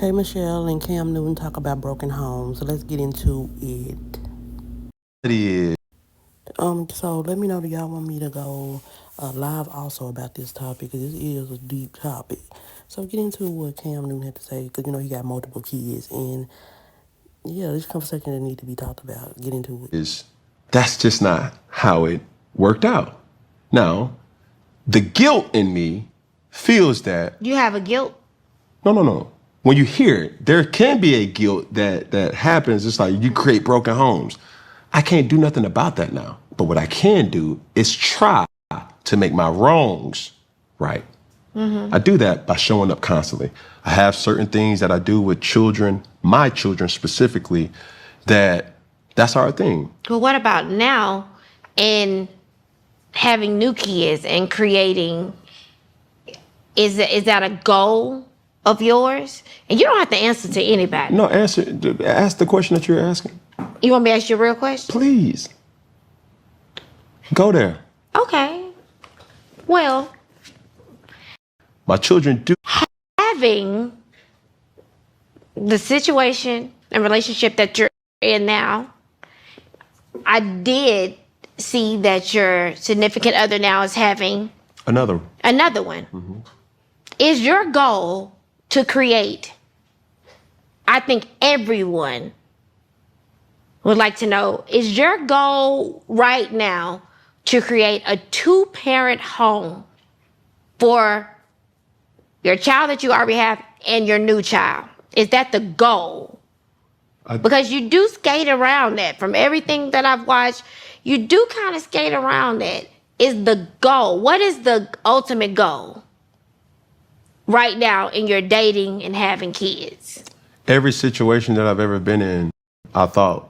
K. Michelle and Cam Newton talk about broken homes. So let's get into it. It is. So let me know, do y'all want me to go live also about this topic? Because this is a deep topic. So get into what Cam Newton had to say, because he got multiple kids, and yeah, this conversation that need to be talked about. Get into it. That's just not how it worked out. Now, the guilt in me feels that You have a guilt? no. When you hear it, there can be a guilt that happens. It's like you create broken homes. I can't do nothing about that now. But what I can do is try to make my wrongs right. I do that by showing up constantly. I have certain things that I do with children, my children specifically, that's our thing. But what about now in having new kids and creating, is that a goal of yours? And you don't have to answer to anybody. No, ask the question that you're asking. You want me to ask you a real question? Please. Go there. Okay. Well, My children do. having the situation and relationship that you're in now, I did see that your significant other now is having Another. another one. Is your goal to create? I think everyone would like to know, is your goal right now to create a 2-parent home for your child that you already have and your new child? Is that the goal? Because you do skate around that. From everything that I've watched, you do kind of skate around that. Is the goal? What is the ultimate goal right now in your dating and having kids? Every situation that I've ever been in, I thought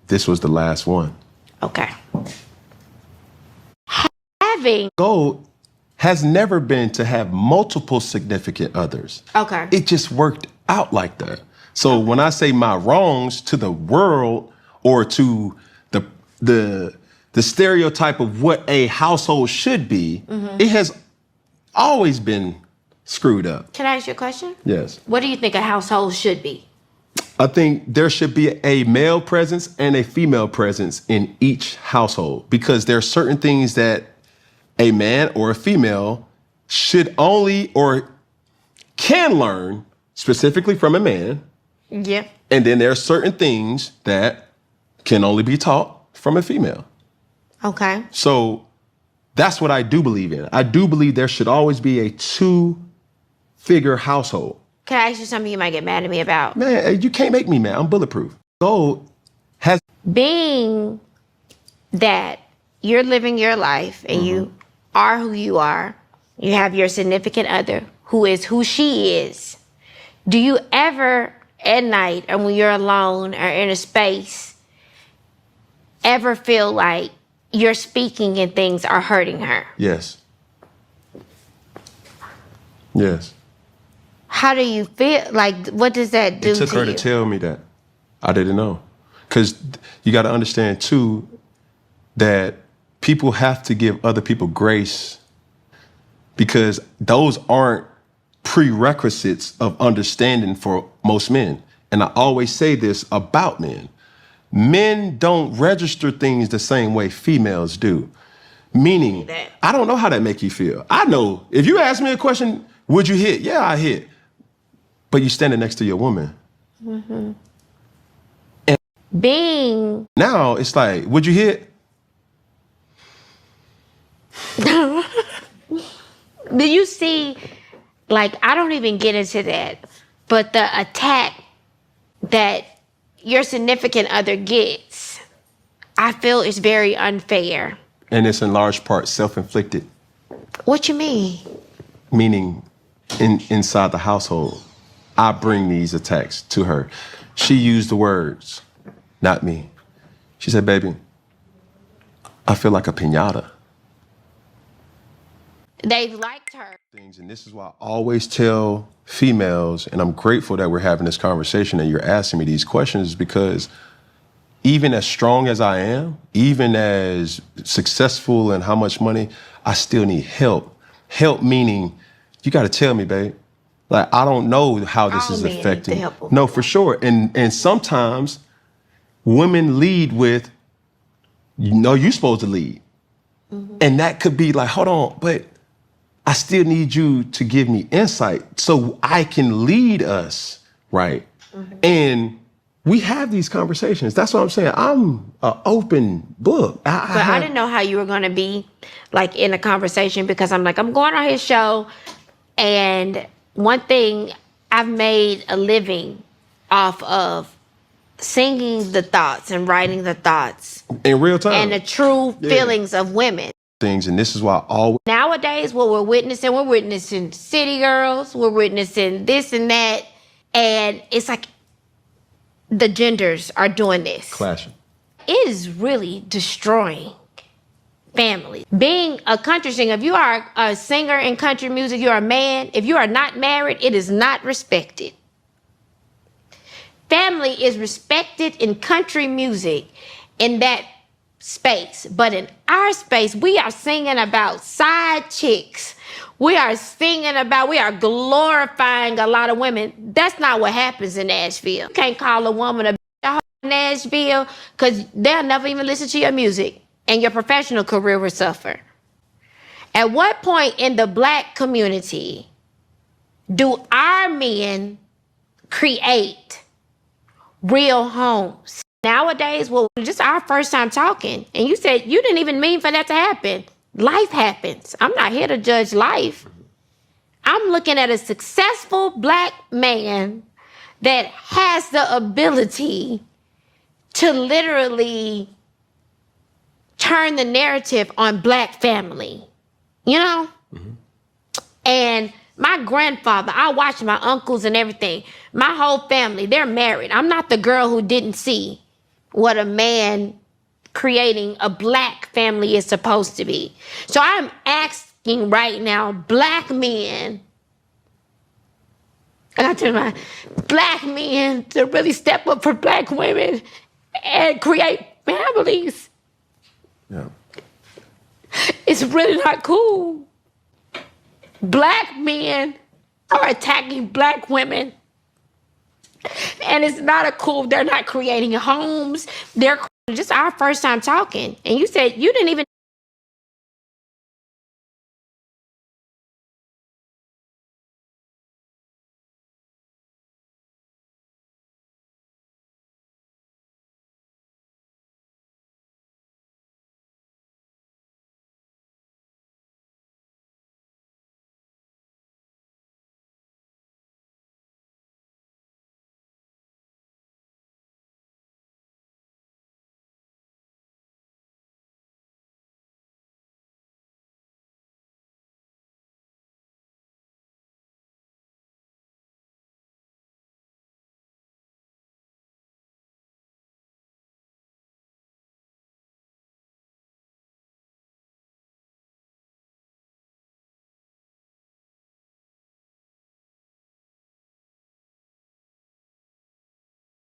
this was the last one. Okay. Having. Goal has never been to have multiple significant others. Okay. It just worked out like that. So when I say my wrongs to the world or to the stereotype of what a household should be, it has always been screwed up. Can I ask you a question? Yes. What do you think a household should be? I think there should be a male presence and a female presence in each household, because there are certain things that a man or a female should only or can learn specifically from a man. Yeah. And then there are certain things that can only be taught from a female. Okay. So that's what I do believe in. I do believe there should always be a 2-figure household. Can I ask you something you might get mad at me about? Man, you can't make me mad. I'm bulletproof. Goal has. Being that you're living your life and you are who you are, you have your significant other who is who she is. Do you ever at night or when you're alone or in a space ever feel like you're speaking and things are hurting her? Yes. Yes. How do you feel? Like, what does that do It took to her you? to tell me that. I didn't know. Because you got to understand, too, that people have to give other people grace, because those aren't prerequisites of understanding for most men. And I always say this about men. Men don't register things the same way females do. Meaning, I don't know how that make you feel. I know. If you ask me a question, would you hit? Yeah, I hit. But you standing next to your woman. Being Now it's like, would you hit? Do you see, like, I don't even get into that, but the attack that your significant other gets, I feel is very unfair. And it's in large part self-inflicted, What you mean? meaning inside the household, I bring these attacks to her. She used the words, not me. She said, baby, I feel like a piñata. They've liked her. And this is why I always tell females, and I'm grateful that we're having this conversation and you're asking me these questions, because even as strong as I am, even as successful and how much money, I still need help. Help meaning, you got to tell me, babe, Like, I don't know how this All is men need to affecting. help 'em. No, for sure. And sometimes women lead with, you're supposed to lead. And that could be like, hold on, but I still need you to give me insight so I can lead us, right? And we have these conversations. That's what I'm saying. I'm an open book. But I didn't know how you were going to be like in a conversation, because I'm like, I'm going on his show. And one thing, I've made a living off of singing the thoughts and writing the thoughts in real time. and the true feelings of women. Things, and this is why I always Nowadays, what we're witnessing city girls, we're witnessing this and that. And it's like the genders are doing this. clashing. It is really destroying families. Being a country singer, if you are a singer in country music, you're a man. If you are not married, it is not respected. Family is respected in country music in that space. But in our space, we are singing about side chicks. We are glorifying a lot of women. That's not what happens in Nashville. You can't call a woman a bitch in Nashville, because they'll never even listen to your music, and your professional career will suffer. At what point in the Black community do our men create real homes? Nowadays, well, just our first time talking, and you said you didn't even mean for that to happen. Life happens. I'm not here to judge life. I'm looking at a successful Black man that has the ability to literally turn the narrative on Black family, you know? And my grandfather, I watched my uncles and everything. My whole family, they're married. I'm not the girl who didn't see what a man creating a Black family is supposed to be. So I'm asking right now, Black men, I got to my Black men to really step up for Black women and create families. Yeah. It's really not cool. Black men are attacking Black women. And it's not a cool, they're not creating homes. They're just our first time talking. And you said you didn't even